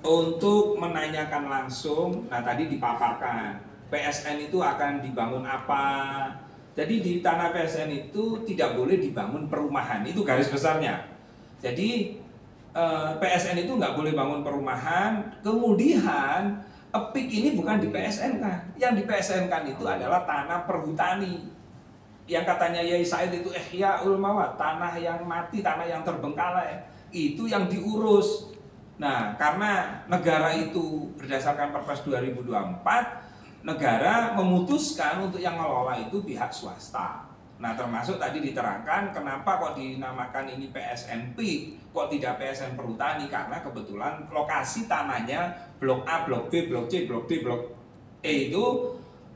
untuk menanyakan langsung, nah tadi dipaparkan PSN itu akan dibangun apa. Jadi di tanah PSN itu tidak boleh dibangun perumahan, itu garis besarnya. Jadi PSN itu nggak boleh bangun perumahan. Kemudian EPIK ini bukan di PSN kan, yang di PSN kan itu adalah tanah perhutani. Yang katanya Yai Said itu ihya ulmawat, tanah yang mati, tanah yang terbengkalai, itu yang diurus. Nah, karena negara itu berdasarkan Perpres 2024, negara memutuskan untuk yang ngelola itu pihak swasta. Nah, termasuk tadi diterangkan kenapa kok dinamakan ini PSN PIK, kok tidak PSN Perhutani, karena kebetulan lokasi tanahnya Blok A, Blok B, Blok C, Blok D, Blok E itu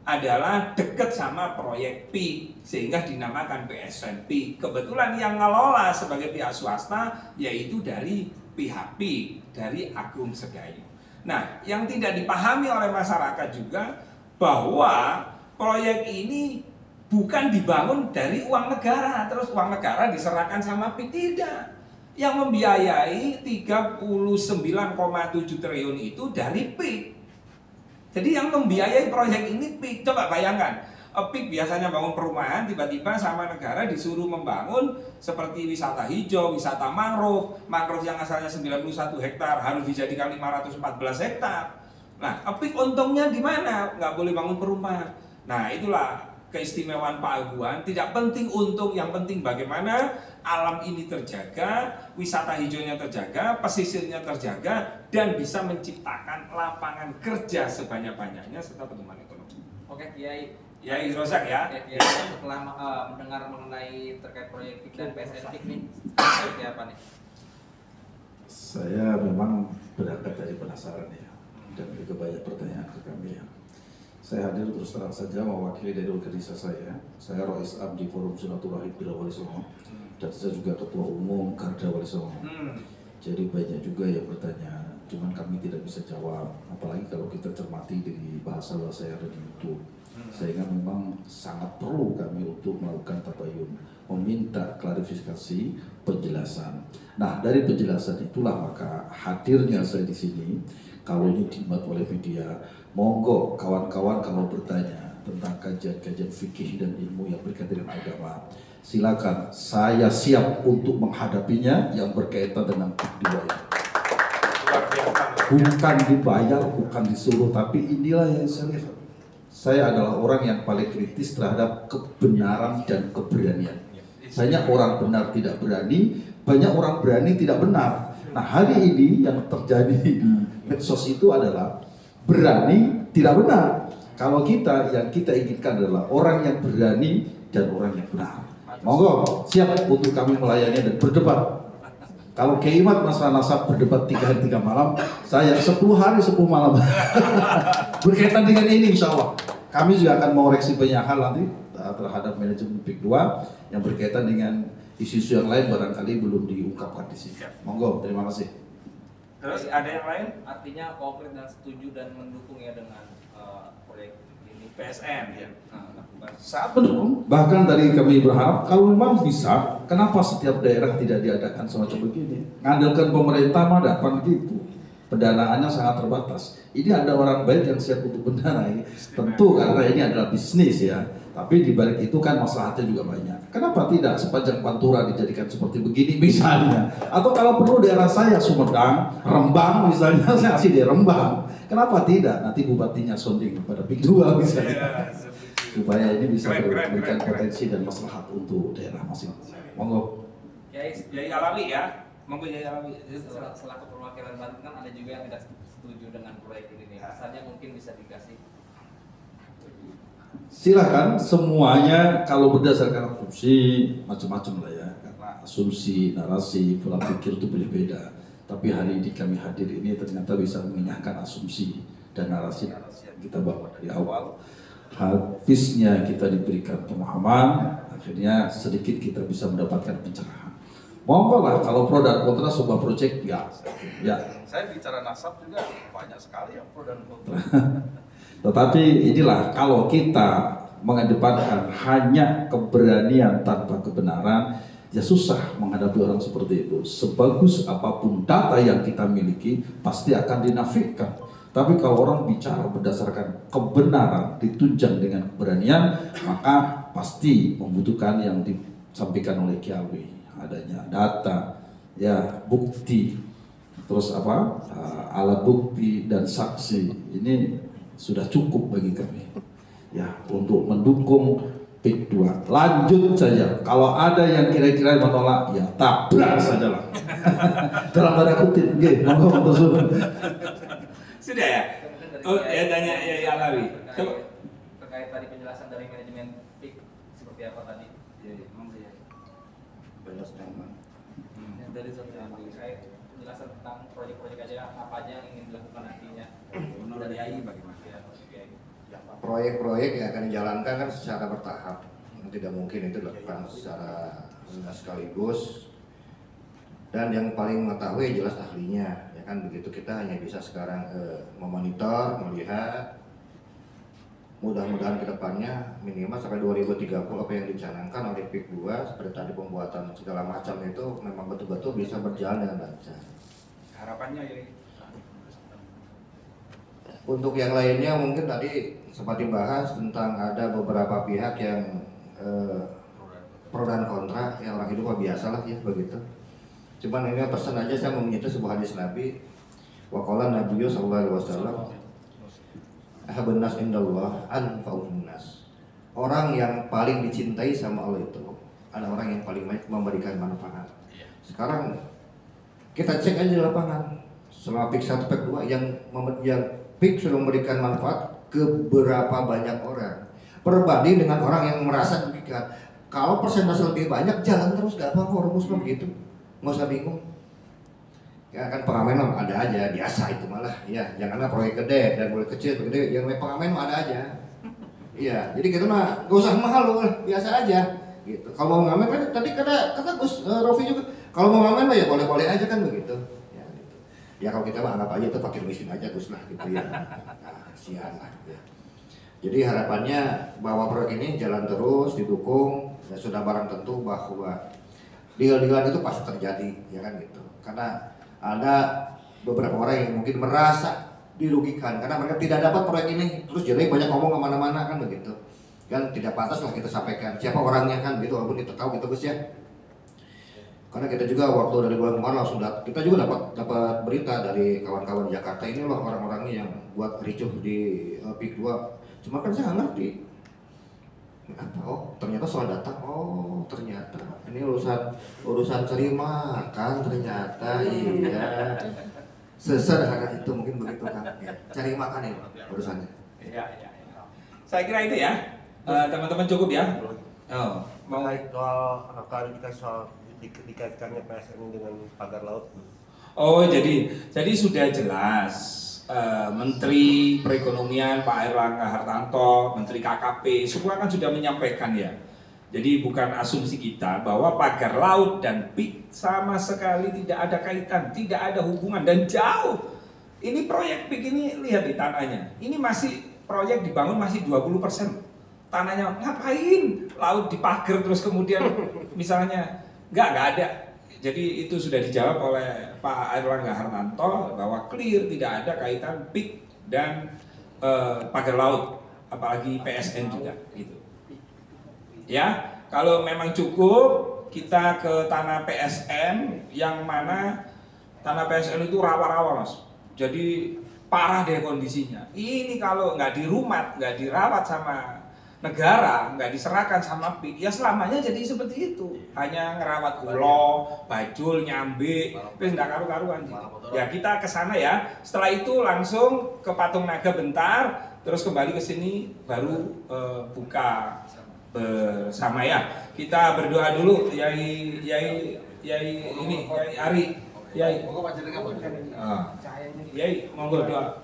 adalah dekat sama proyek PIK, sehingga dinamakan PSN PIK. Kebetulan yang ngelola sebagai pihak swasta yaitu dari pihak PIK, dari Agung Sedayu. Nah, yang tidak dipahami oleh masyarakat juga bahwa proyek ini bukan dibangun dari uang negara, terus uang negara diserahkan sama PIK, tidak. Yang membiayai 39,7 triliun itu dari PIK. Jadi yang membiayai proyek ini PIK. Coba bayangkan, PIK biasanya bangun perumahan, tiba-tiba sama negara disuruh membangun seperti wisata hijau, wisata mangrove. Mangrove yang asalnya 91 hektar harus dijadikan 514 hektar. Nah, PIK untungnya di mana? Nggak boleh bangun perumahan. Nah, itulah keistimewaan Pak Aguan. Tidak penting untung, yang penting bagaimana alam ini terjaga, wisata hijaunya terjaga, pesisirnya terjaga, dan bisa menciptakan lapangan kerja sebanyak-banyaknya serta pertumbuhan ekonomi. Oke, Kiai. Kiai Rozak ya. Ya, setelah mendengar mengenai terkait proyek PIK dan PSN PIK nih, seperti apa nih? Saya memang berangkat dari penasaran ya, dan juga banyak pertanyaan ke kami ya. Saya hadir terus terang saja mewakili dari organisasi saya Rois Am di Forum Silaturahim Bira Wali Songo, dan saya juga Ketua Umum Garda Wali Songo. Jadi banyak juga yang bertanya, cuman kami tidak bisa jawab, apalagi kalau kita cermati dari bahasa-bahasa yang ada di YouTube. Sehingga memang sangat perlu kami untuk melakukan tabayun, meminta klarifikasi, penjelasan. Nah, dari penjelasan itulah maka hadirnya saya di sini. Kalau ini dimuat oleh media, monggo kawan-kawan kalau bertanya tentang kajian-kajian fikih dan ilmu yang berkaitan dengan agama, silakan, saya siap untuk menghadapinya yang berkaitan dengan dua ini. Bukan dibayar, bukan disuruh, tapi inilah yang saya lihat. Saya adalah orang yang paling kritis terhadap kebenaran dan keberanian. Banyak orang benar tidak berani, banyak orang berani tidak benar. Nah, hari ini yang terjadi di medsos itu adalah berani tidak benar. Kalau kita, yang kita inginkan adalah orang yang berani dan orang yang benar. Monggo, siap untuk kami melayani dan berdebat. Kalau keimat masalah nasab berdebat 3 hari 3 malam, saya 10 hari 10 malam. Berkaitan dengan ini insya Allah. Kami juga akan mengoreksi banyak hal nanti terhadap manajemen PIK 2 yang berkaitan dengan isu-isu yang lain barangkali belum diungkapkan di sini. Monggo, terima kasih. Terus ada yang lain? Artinya konkret dan setuju dan mendukung ya dengan proyek ini PSN ya. Saat mendukung, bahkan tadi kami berharap kalau memang bisa, kenapa setiap daerah tidak diadakan semacam begini? Ngandalkan pemerintah mah dapat gitu. Pendanaannya sangat terbatas. Ini ada orang baik yang siap untuk mendanai. Tentu karena ini adalah bisnis ya. Tapi di balik itu kan maslahatnya juga banyak. Kenapa tidak sepanjang Pantura dijadikan seperti begini misalnya? Atau kalau perlu daerah saya Sumedang, Rembang misalnya, saya kasih di Rembang. Kenapa tidak? Nanti bupatinya sonding pada PIK 2 misalnya. Supaya ini bisa memberikan potensi dan maslahat untuk daerah masing-masing. Monggo. Yai Alawi ya. Monggo Yai Alawi. Selaku perwakilan Banten kan ada juga yang tidak setuju dengan proyek ini nih. Pesannya mungkin bisa dikasih. Silakan semuanya kalau berdasarkan asumsi macam-macam lah ya, karena asumsi, narasi, pola pikir itu beda-beda. Tapi hari ini kami hadir ini ternyata bisa mengenyahkan asumsi dan narasi-narasi yang kita bawa dari awal. Habisnya kita diberikan pemahaman, akhirnya sedikit kita bisa mendapatkan pencerahan. Monggo lah kalau pro dan kontra sebuah proyek ya. Saya bicara nasab juga banyak sekali yang pro dan kontra. Tetapi inilah kalau kita mengedepankan hanya keberanian tanpa kebenaran, Ya susah menghadapi orang seperti itu. Sebagus apapun data yang kita miliki, pasti akan dinafikan. Tapi kalau orang bicara berdasarkan kebenaran, ditunjang dengan keberanian, maka pasti membutuhkan yang disampaikan oleh Kiawi. Adanya data, ya bukti, terus alat bukti dan saksi. Ini sudah cukup bagi kami. Ya, untuk mendukung PIK 2. Lanjut saja. Kalau ada yang kira-kira menolak, ya tabrak saja lah. Dalam tanda kutip, nggih, monggo sudah. Sudah ya? Oh, ya tanya ya Alawi. Terkait tadi penjelasan dari manajemen PIK seperti apa tadi? Ya, monggo ya. Dari terkait penjelasan tentang proyek-proyek aja apa aja yang ingin dilakukan nantinya. Menurut Yai bagaimana? Proyek-proyek yang akan dijalankan kan secara bertahap, tidak mungkin itu dilakukan secara sekaligus. Dan yang paling mengetahui jelas ahlinya, ya kan begitu. Kita hanya bisa sekarang memonitor, melihat. Mudah-mudahan kedepannya minimal sampai 2030 apa yang dicanangkan oleh PIK 2 seperti tadi pembuatan segala macam itu memang betul-betul bisa berjalan dengan lancar. Harapannya ya. Untuk yang lainnya mungkin tadi sempat dibahas tentang ada beberapa pihak yang pro dan kontra, ya orang hidup biasa lah ya begitu. Cuman ini pesan aja, saya mau menyentuh sebuah hadis Nabi. Wa qala Nabiyyu sallallahu alaihi wasallam, "Ahabun nas indallah anfa'uhum nas." Orang yang paling dicintai sama Allah itu adalah orang yang paling banyak memberikan manfaat. Sekarang kita cek aja di lapangan, selama PIK 1 PIK 2 yang PIK sudah memberikan manfaat ke berapa banyak orang, berbanding dengan orang yang merasa demikian. Kalau persentase lebih banyak, jalan terus, gak apa-apa, rumus begitu, nggak usah bingung. Ya kan pengamen mah ada aja, biasa itu malah. Ya janganlah proyek gede dan proyek kecil, gede, yang pengamen mah ada aja. Iya, jadi gitu mah gak usah mahal loh, biasa aja. Gitu. Kalau mau ngamen kan tadi kata Gus Rofi juga, kalau mau ngamen mah ya boleh-boleh aja kan begitu. Ya, gitu. Ya kalau kita mah anggap aja itu fakir miskin aja Gus lah gitu ya. Sian lah. Ya. Jadi harapannya bahwa proyek ini jalan terus, didukung, ya sudah barang tentu bahwa deal-dealan itu pasti terjadi, ya kan gitu. Karena ada beberapa orang yang mungkin merasa dirugikan karena mereka tidak dapat proyek ini, terus jadi banyak ngomong kemana-mana kan begitu. Kan tidak pantas lah kita sampaikan siapa orangnya kan gitu, walaupun kita tahu gitu Gus ya. Karena kita juga waktu dari bulan kemarin langsung kita juga dapat berita dari kawan-kawan di Jakarta, ini loh orang-orangnya yang buat ricuh di PIK 2. Cuma kan saya nggak ngerti. Oh ternyata soal data, oh ternyata ini urusan cari makan ternyata, iya. Sesederhana itu mungkin begitu kan, ya. Cari makan ya urusannya. Ya. Saya kira itu ya, teman-teman cukup ya. Oh, mau soal klarifikasi soal dikaitkannya PSN dengan pagar laut. Oh jadi sudah jelas Menteri Perekonomian Pak Airlangga Hartarto, Menteri KKP, semua kan sudah menyampaikan ya. Jadi bukan asumsi kita bahwa pagar laut dan PIK sama sekali tidak ada kaitan, tidak ada hubungan dan jauh. Ini proyek PIK ini lihat di tanahnya, ini masih proyek dibangun masih 20%. Tanahnya ngapain? Laut dipagar terus kemudian misalnya nggak ada. Jadi itu sudah dijawab oleh Pak Airlangga Hartarto bahwa clear tidak ada kaitan PIK dan pagar laut, apalagi PSN juga gitu. Ya, kalau memang cukup kita ke tanah PSN yang mana tanah PSN itu rawa-rawa Mas. Jadi parah deh kondisinya. Ini kalau nggak dirumat, nggak dirawat sama negara, nggak diserahkan sama PIK, ya selamanya jadi seperti itu. Hanya ngerawat ulo, bajul, nyambe, terus nggak karu-karuan. Ya kita ke sana ya. Setelah itu langsung ke Patung Naga bentar, terus kembali ke sini baru buka bersama ya. Kita berdoa dulu, Yai ini, Yai Ari, Yai. Yai, monggo doa.